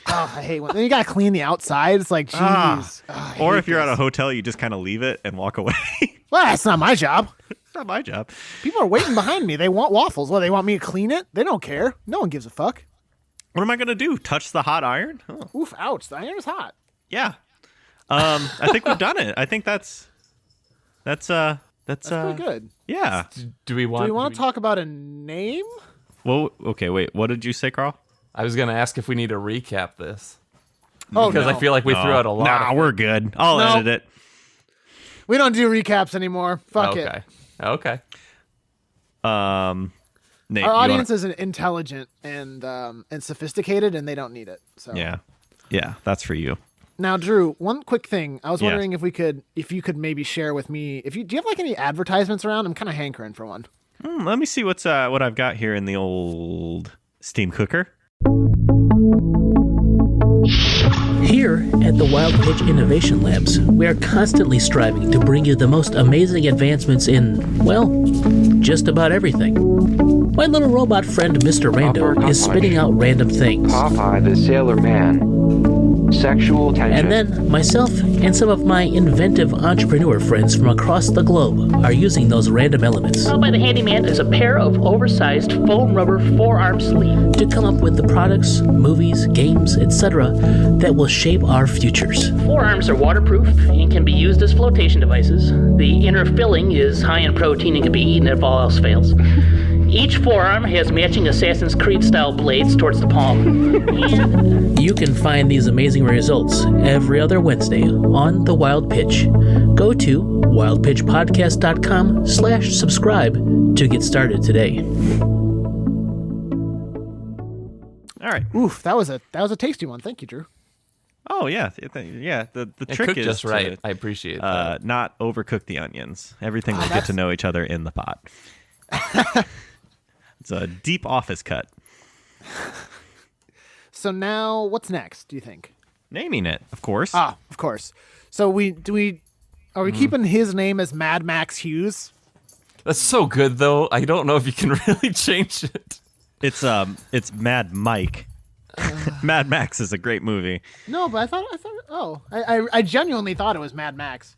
Speaker 2: Oh, I hate when then you gotta clean the outside. It's like, jeez.
Speaker 1: Or if you're at a hotel, you just kind of leave it and walk away.
Speaker 2: Well, that's not my job.
Speaker 1: It's not my job.
Speaker 2: People are waiting behind me. They want waffles. Well, they want me to clean it. They don't care. No one gives a fuck.
Speaker 1: What am I going to do? Touch the hot iron? Oh,
Speaker 2: Oof! Ouch! The iron is hot.
Speaker 1: yeah. I think we've done it. I think that's
Speaker 2: That's pretty good.
Speaker 1: Yeah.
Speaker 3: Do we want?
Speaker 2: Do we want to talk about a name?
Speaker 1: Well, okay, wait. What did you say, Carl?
Speaker 3: I was gonna ask if we need to recap this
Speaker 2: Oh,
Speaker 3: because
Speaker 2: no.
Speaker 3: I feel like we threw out a lot.
Speaker 1: Nah, we're good. I'll
Speaker 2: No.
Speaker 1: edit it.
Speaker 2: We don't do recaps anymore. Fuck it.
Speaker 3: Okay.
Speaker 1: Nate,
Speaker 2: Our
Speaker 1: you
Speaker 2: audience
Speaker 1: wanna-
Speaker 2: is intelligent and sophisticated, and they don't need it. So
Speaker 1: Yeah, that's for you.
Speaker 2: Now, Drew, one quick thing. I was
Speaker 1: Yes.
Speaker 2: wondering if you could maybe share with me do you have like any advertisements around? I'm kind of hankering for one.
Speaker 1: Let me see what I've got here in the old steam cooker.
Speaker 4: Here at the Wild Pitch Innovation Labs, we are constantly striving to bring you the most amazing advancements in, well, just about everything. My little robot friend Mr. Rando is spitting out random things.
Speaker 5: Popeye the Sailor Man. Sexual tension.
Speaker 4: And then myself and some of my inventive entrepreneur friends from across the globe are using those random elements. Found by the handyman is a pair of oversized foam rubber forearm sleeves to come up with the products, movies, games, etc. that will shape our futures. Forearms are waterproof and can be used as flotation devices. The inner filling is high in protein and can be eaten if all else fails. Each forearm has matching Assassin's Creed-style blades towards the palm. And you can find these amazing results every other Wednesday on The Wild Pitch. Go to wildpitchpodcast.com/subscribe to get started today.
Speaker 1: All right.
Speaker 2: Oof, that was a tasty one. Thank you, Drew.
Speaker 1: Oh yeah, yeah. The
Speaker 3: It
Speaker 1: trick
Speaker 3: cooked
Speaker 1: is
Speaker 3: just right.
Speaker 1: to
Speaker 3: I appreciate that.
Speaker 1: not overcook the onions. Everything will get
Speaker 2: that's-
Speaker 1: to know each other in the pot. It's a deep office cut.
Speaker 2: So now, what's next? Do you think?
Speaker 1: Naming it, of course.
Speaker 2: Ah, of course. So are we keeping his name as Mad Max Hughes?
Speaker 3: That's so good though. I don't know if you can really change it.
Speaker 1: It's Mad Mike. Mad Max is a great movie.
Speaker 2: No, but I genuinely thought it was Mad Max.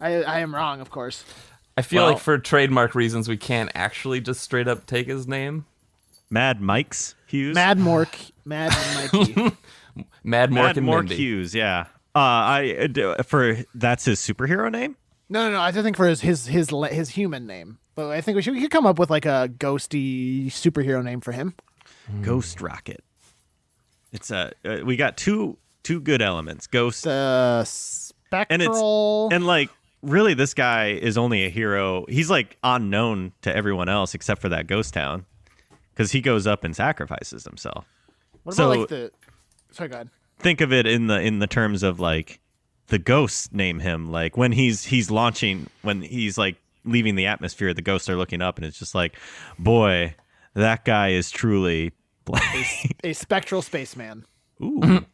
Speaker 2: I am wrong, of course.
Speaker 3: I feel
Speaker 1: Well-
Speaker 3: like for trademark reasons we can't actually just straight up take his name.
Speaker 1: Mad Mike's Hughes.
Speaker 2: Mad Mikey.
Speaker 3: Mad
Speaker 1: Mad
Speaker 3: Mork and
Speaker 1: Mork
Speaker 3: Mindy.
Speaker 1: Hughes. Yeah. That's his superhero name.
Speaker 2: No. I think for his human name, but I think we could come up with like a ghosty superhero name for him.
Speaker 1: Ghost Rocket. It's we got two good elements. Ghost
Speaker 2: Spectral.
Speaker 1: and like really this guy is only a hero. He's like unknown to everyone else except for that ghost town because he goes up and sacrifices himself.
Speaker 2: What
Speaker 1: so-
Speaker 2: about like the? Sorry, go ahead.
Speaker 1: Think of it in the terms of like the ghosts name him, like when he's launching, when he's like leaving the atmosphere, the ghosts are looking up and it's just like, boy, that guy is truly
Speaker 2: A spectral spaceman.
Speaker 1: ooh.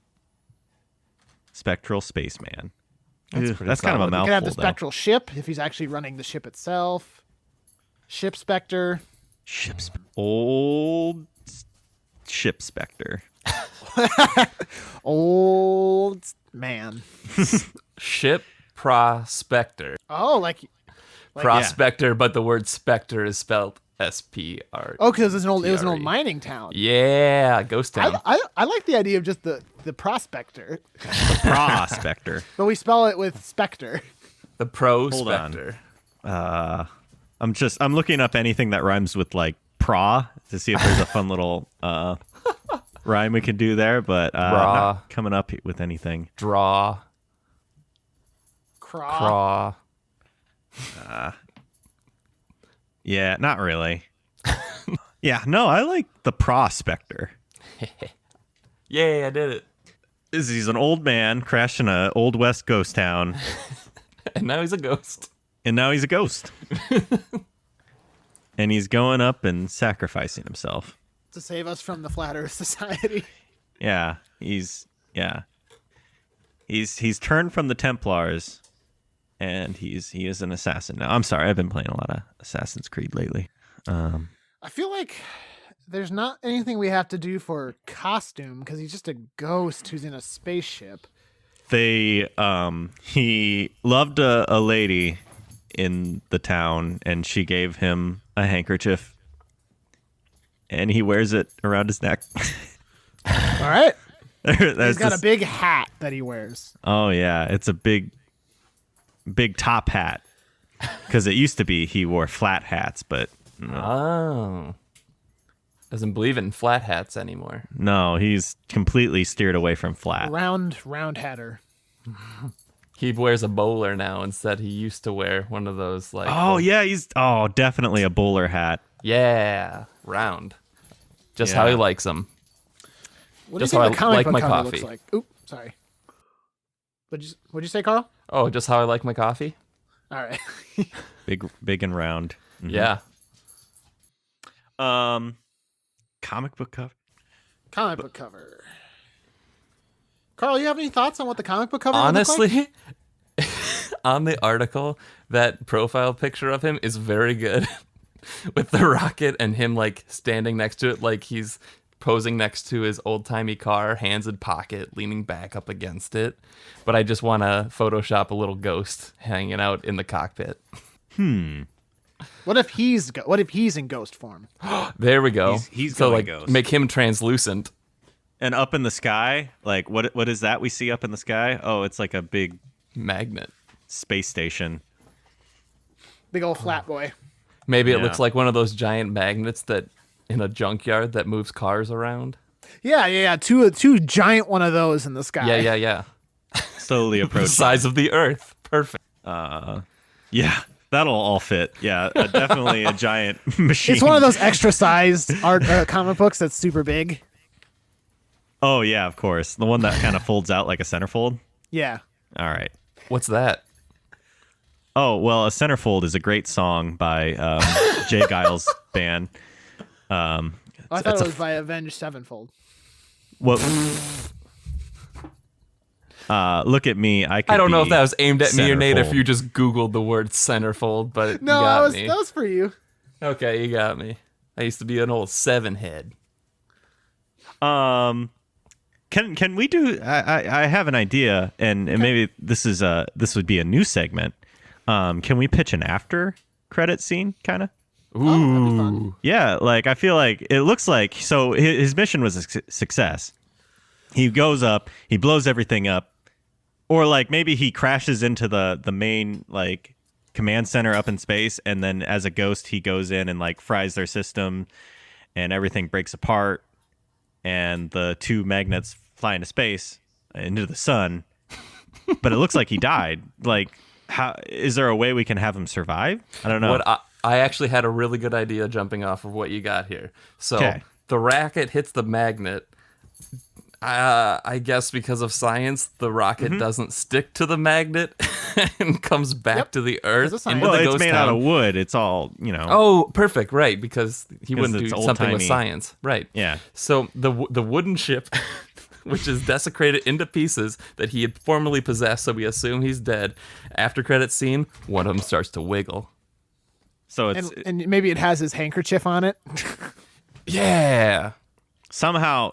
Speaker 1: Spectral spaceman. That's kind of a
Speaker 3: solid.
Speaker 2: You
Speaker 1: mouthful
Speaker 2: could have the
Speaker 1: though.
Speaker 2: spectral ship if he's actually running the ship itself. Ship Spectre.
Speaker 1: Old ship specter.
Speaker 2: Old man.
Speaker 3: Ship Prospector.
Speaker 2: Oh, like
Speaker 3: Prospector, but the word specter is spelled S-P-R.
Speaker 2: oh, because it was an old
Speaker 3: TRE.
Speaker 2: mining town.
Speaker 3: Yeah, Ghost Town.
Speaker 2: I like the idea of just the prospector,
Speaker 1: Prospector.
Speaker 2: but we spell it with specter.
Speaker 3: The
Speaker 1: Hold on.
Speaker 3: Prospector.
Speaker 1: I'm looking up anything that rhymes with like pra to see if there's a fun little rhyme we can do there, but not coming up with anything.
Speaker 3: Draw.
Speaker 2: Craw.
Speaker 3: Craw.
Speaker 1: Yeah, not really. Yeah, no, I like the prospector.
Speaker 3: Yay, I did it.
Speaker 1: He's an old man crashing a old west ghost town,
Speaker 3: And now he's a ghost.
Speaker 1: and now he's a ghost. And he's going up and sacrificing himself.
Speaker 2: To save us from the Flat Earth Society.
Speaker 1: Yeah, he's turned from the Templars and he is an assassin now. I'm sorry, I've been playing a lot of Assassin's Creed lately.
Speaker 2: I feel like there's not anything we have to do for costume because he's just a ghost who's in a spaceship.
Speaker 1: He loved a lady in the town, and she gave him a handkerchief, and he wears it around his neck.
Speaker 2: All right. He's got
Speaker 1: a
Speaker 2: a big hat that he wears.
Speaker 1: Oh yeah, it's a big top hat. Because it used to be he wore flat hats, but
Speaker 3: Oh. Doesn't believe in flat hats anymore.
Speaker 1: no, he's completely steered away from flat.
Speaker 2: Round hatter.
Speaker 3: He wears a bowler now instead. He used to wear one of those like
Speaker 1: Oh yeah, he's definitely a bowler hat.
Speaker 3: yeah, round. Just how he
Speaker 1: Yeah.
Speaker 3: likes them.
Speaker 2: What
Speaker 3: Just
Speaker 2: do you think
Speaker 3: how
Speaker 2: the
Speaker 3: I
Speaker 2: comic
Speaker 3: like
Speaker 2: book
Speaker 3: my
Speaker 2: cover
Speaker 3: coffee.
Speaker 2: looks like? Oop, sorry. What'd you say, Carl?
Speaker 3: Oh, just how I like my coffee?
Speaker 2: All right.
Speaker 1: Big and round. Mhm.
Speaker 3: Yeah.
Speaker 1: Comic book cover.
Speaker 2: Comic book cover. Carl, you have any thoughts on what the comic book cover would look like?
Speaker 3: Honestly, on the article, that profile picture of him is very good. With the rocket and him like standing next to it like he's posing next to his old-timey car, hands in pocket, leaning back up against it. But I just want to Photoshop a little ghost hanging out in the cockpit.
Speaker 2: What if he's in ghost form?
Speaker 3: There we go.
Speaker 1: He's
Speaker 3: so
Speaker 1: going
Speaker 3: like
Speaker 1: ghost.
Speaker 3: make him translucent.
Speaker 1: And up in the sky, like what is that we see up in the sky? Oh, it's like a big
Speaker 3: Magnet.
Speaker 1: space station.
Speaker 2: Big old flat boy.
Speaker 3: Maybe it
Speaker 1: Yeah.
Speaker 3: looks like one of those giant magnets that in a junkyard that moves cars around.
Speaker 2: Yeah. Two giant one of those in the sky.
Speaker 3: Yeah.
Speaker 1: Slowly
Speaker 3: The
Speaker 1: approaching.
Speaker 3: size of the Earth. Perfect.
Speaker 1: Yeah, that'll all fit. Yeah, definitely a giant machine.
Speaker 2: It's one of those extra sized art comic books that's super big.
Speaker 1: Oh yeah, of course. The one that kind of folds out like a centerfold.
Speaker 2: Yeah.
Speaker 1: All right.
Speaker 3: What's that?
Speaker 1: Oh well, a centerfold is a great song by Jay Giles' band.
Speaker 2: I thought
Speaker 1: it's
Speaker 2: it
Speaker 1: a
Speaker 2: was by Avenged Sevenfold.
Speaker 1: What? Look at me. I
Speaker 3: I don't know if
Speaker 1: be
Speaker 3: that was aimed at me or Nate, if
Speaker 1: centerfold.
Speaker 3: you just Googled the word centerfold, but
Speaker 2: No,
Speaker 3: you got me.
Speaker 2: that was for you.
Speaker 3: Okay, you got me. I used to be an old seven head.
Speaker 1: Can we do? I have an idea, and maybe this would be a new segment. Can we pitch an after credit scene, kind of?
Speaker 2: Oh, that'd be fun.
Speaker 1: Yeah, like I feel like it looks like so his mission was a success. He goes up, he blows everything up, or like maybe he crashes into the main like command center up in space, and then as a ghost he goes in and like fries their system, and everything breaks apart, and the two magnets fly into space into the sun. But it looks like he died. Like, how is there a way we can have him survive? I don't know.
Speaker 3: What I actually had a really good idea jumping off of what you got here. So
Speaker 1: Okay.
Speaker 3: the rocket hits the magnet. I guess because of science, the rocket
Speaker 1: Mm-hmm.
Speaker 3: doesn't stick to the magnet and comes back
Speaker 2: Yep.
Speaker 3: to the Earth.
Speaker 2: There's a
Speaker 3: Into
Speaker 2: science.
Speaker 1: Well,
Speaker 3: the
Speaker 1: it's
Speaker 3: ghost
Speaker 1: made
Speaker 3: town.
Speaker 1: out of wood. It's all,
Speaker 3: Oh, perfect, right? Because he wouldn't do
Speaker 1: it's
Speaker 3: something with
Speaker 1: old-timey.
Speaker 3: science, right?
Speaker 1: Yeah.
Speaker 3: So the wooden ship, which is desecrated into pieces that he had formerly possessed, so we assume he's dead. After credit scene, one of them starts to wiggle.
Speaker 1: So it's
Speaker 2: And maybe it has his handkerchief on it.
Speaker 3: Yeah.
Speaker 1: somehow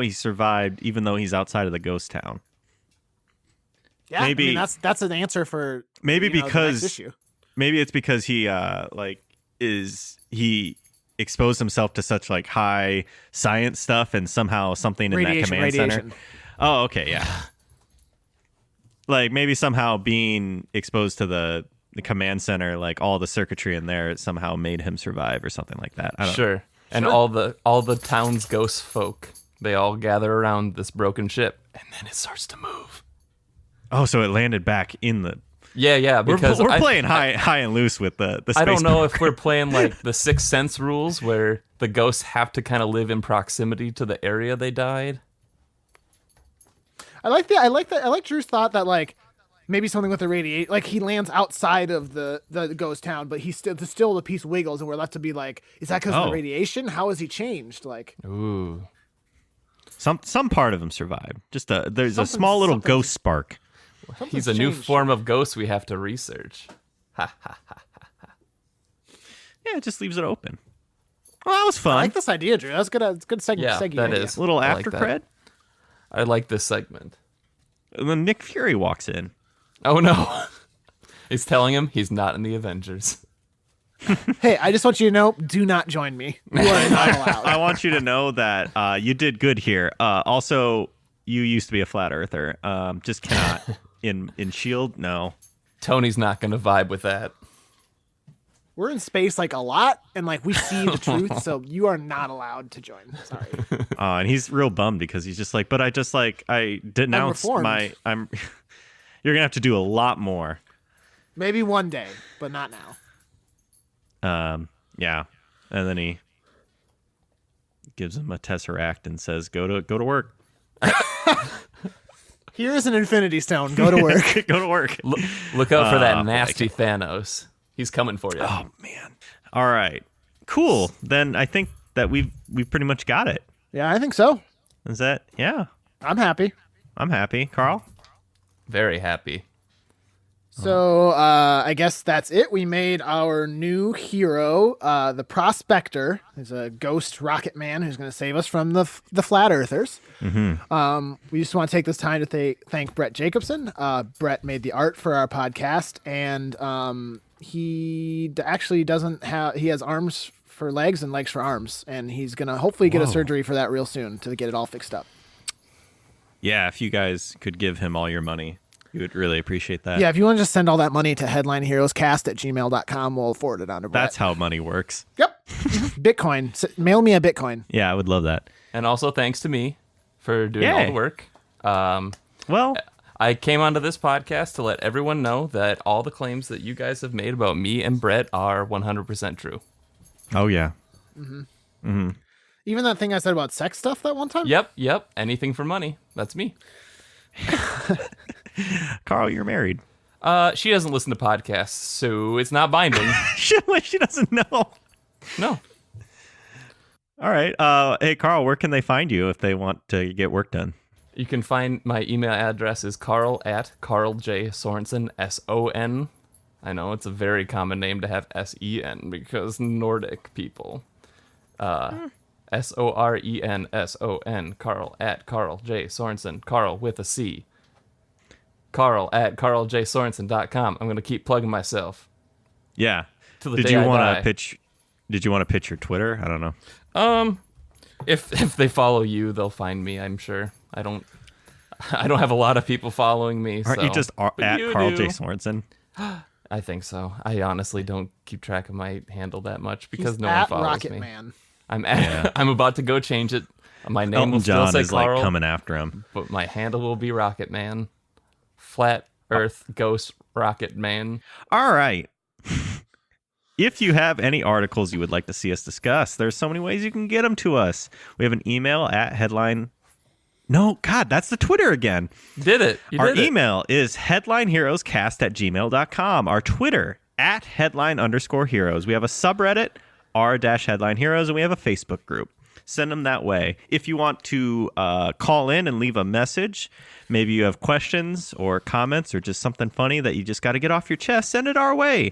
Speaker 1: he survived, even though he's outside of the ghost town.
Speaker 2: Yeah,
Speaker 1: Maybe-
Speaker 2: I mean, that's an answer for
Speaker 1: Maybe
Speaker 2: the next
Speaker 1: because
Speaker 2: issue.
Speaker 1: maybe it's because he he exposed himself to such like high science stuff, and somehow something in that command center. Oh, okay, yeah. Like maybe somehow being exposed to the command center, like all the circuitry in there, somehow made him survive or something like that. I don't know.
Speaker 3: Sure. And all the town's ghost folk, they all gather around this broken ship, and then it starts to move.
Speaker 1: Oh, so it landed back in the.
Speaker 3: Yeah, because
Speaker 1: we're playing high and loose with the space.
Speaker 3: I don't know if we're playing like the Sixth Sense rules, where the ghosts have to kind of live in proximity to the area they died.
Speaker 2: I like Drew's thought that like maybe something with the radiate, like he lands outside of the ghost town, but he's still the piece wiggles, and we're left to be like, is that because of
Speaker 1: Oh.
Speaker 2: the radiation? How has he changed? Like,
Speaker 3: Ooh.
Speaker 1: Some part of him survived. Just there's a
Speaker 2: Something-
Speaker 1: small little
Speaker 2: something-
Speaker 1: ghost spark.
Speaker 3: He's a new form of ghost we have to research. Ha ha ha.
Speaker 1: Yeah, it just leaves it open. Well, that was fun.
Speaker 2: I like this idea, Drew. That's good. It's a good segment.
Speaker 3: Yeah, that is.
Speaker 1: A little
Speaker 3: I
Speaker 1: after
Speaker 3: like
Speaker 1: cred.
Speaker 3: I like this segment.
Speaker 1: And then Nick Fury walks in.
Speaker 3: Oh no. He's telling him he's not in the Avengers.
Speaker 2: Hey, I just want you to know, do not join me. You are not allowed.
Speaker 1: I want you to know that you did good here. Also, you used to be a flat earther. Just cannot. In S.H.I.E.L.D., no.
Speaker 3: Tony's not going to vibe with that.
Speaker 2: We're in space like a lot, and like we see the truth, so you are not allowed to join. Sorry.
Speaker 1: And he's real bummed because he's just like, but I denounced
Speaker 2: reformed.
Speaker 1: You're gonna have to do a lot more.
Speaker 2: Maybe one day, but not now.
Speaker 1: Yeah, and then he gives him a tesseract and says, "Go to work."
Speaker 2: Here's an Infinity Stone. Go to work.
Speaker 1: Go to work.
Speaker 3: Look out for that nasty Thanos. He's coming for you.
Speaker 1: Oh man! All right, cool. Then I think that we've pretty much got it.
Speaker 2: Yeah, I think so.
Speaker 1: Is that? Yeah,
Speaker 2: I'm happy.
Speaker 1: I'm happy. Carl?
Speaker 3: Very happy.
Speaker 2: So I guess that's it. We made our new hero, the Prospector. He's a ghost rocket man who's going to save us from the flat earthers. Mm-hmm. We just want to take this time to thank Brett Jacobson. Brett made the art for our podcast, and he actually doesn't have. He has arms for legs and legs for arms, and he's going to hopefully get a surgery for that real soon to get it all fixed up.
Speaker 1: Yeah, if you guys could give him all your money, we would really appreciate that.
Speaker 2: Yeah, if you want to just send all that money to headlineheroescast@gmail.com, we'll forward it on to Brett.
Speaker 1: That's how money works.
Speaker 2: Yep. Bitcoin. Mail me a Bitcoin.
Speaker 1: Yeah, I would love that.
Speaker 3: And also thanks to me for doing all the work.
Speaker 1: Well,
Speaker 3: I came onto this podcast to let everyone know that all the claims that you guys have made about me and Brett are 100% true.
Speaker 1: oh yeah.
Speaker 2: Even that thing I said about sex stuff that one time?
Speaker 3: Yep. Anything for money. That's me.
Speaker 1: Carl, you're married.
Speaker 3: She doesn't listen to podcasts, so it's not binding.
Speaker 1: She doesn't know.
Speaker 3: No.
Speaker 1: All right. Hey, Carl, where can they find you if they want to get work done?
Speaker 3: You can find my email address is carl@carljsorensen, S-O-N. I know it's a very common name to have S-E-N because Nordic people. S-O-R-E-N-S-O-N, Carl@carljsorensen, Carl with a C. Carl@carljsorensen.com. I'm going to keep plugging myself.
Speaker 1: Yeah.
Speaker 3: Till the
Speaker 1: Did
Speaker 3: day
Speaker 1: you
Speaker 3: I
Speaker 1: want
Speaker 3: die.
Speaker 1: to pitch? Did you want to pitch your Twitter? I don't know.
Speaker 3: If they follow you, they'll find me, I'm sure. I don't have a lot of people following me.
Speaker 1: Aren't
Speaker 3: so.
Speaker 1: you just
Speaker 3: But
Speaker 1: at
Speaker 3: you
Speaker 1: Carl
Speaker 3: do.
Speaker 1: J. Sorensen?
Speaker 3: I think so. I honestly don't keep track of my handle that much because
Speaker 2: He's
Speaker 3: no one
Speaker 2: at
Speaker 3: follows
Speaker 2: Rocket
Speaker 3: me.
Speaker 2: Man.
Speaker 3: I'm about to go change it. My name
Speaker 1: Elton
Speaker 3: will still
Speaker 1: John
Speaker 3: say
Speaker 1: is
Speaker 3: Carl,
Speaker 1: like coming after him.
Speaker 3: but my handle will be Rocket Man. Flat Earth Ghost Rocket Man.
Speaker 1: All right. If you have any articles you would like to see us discuss, there's so many ways you can get them to us. We have an email at headline. No, God, that's the Twitter again.
Speaker 3: Did it.
Speaker 1: Our email is headlineheroescast@gmail.com. Our Twitter @headline_heroes. We have a subreddit, r-headline heroes, and we have a Facebook group. Send them that way. If you want to call in and leave a message, maybe you have questions or comments or just something funny that you just got to get off your chest, send it our way.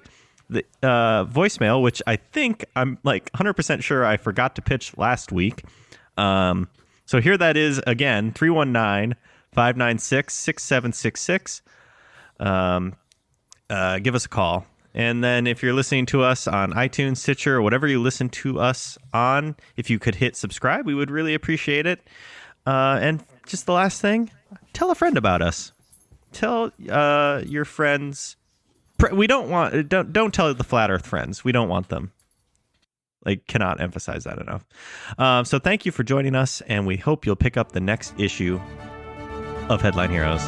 Speaker 1: The voicemail, which I think I'm like 100% sure I forgot to pitch last week. So here that is again, 319-596-6766. Give us a call. And then if you're listening to us on iTunes, Stitcher, or whatever you listen to us on, if you could hit subscribe, we would really appreciate it. And just the last thing, tell a friend about us. Tell your friends. We don't tell the flat earth friends. We don't want them. I cannot emphasize that enough. So thank you for joining us, and we hope you'll pick up the next issue of Headline Heroes.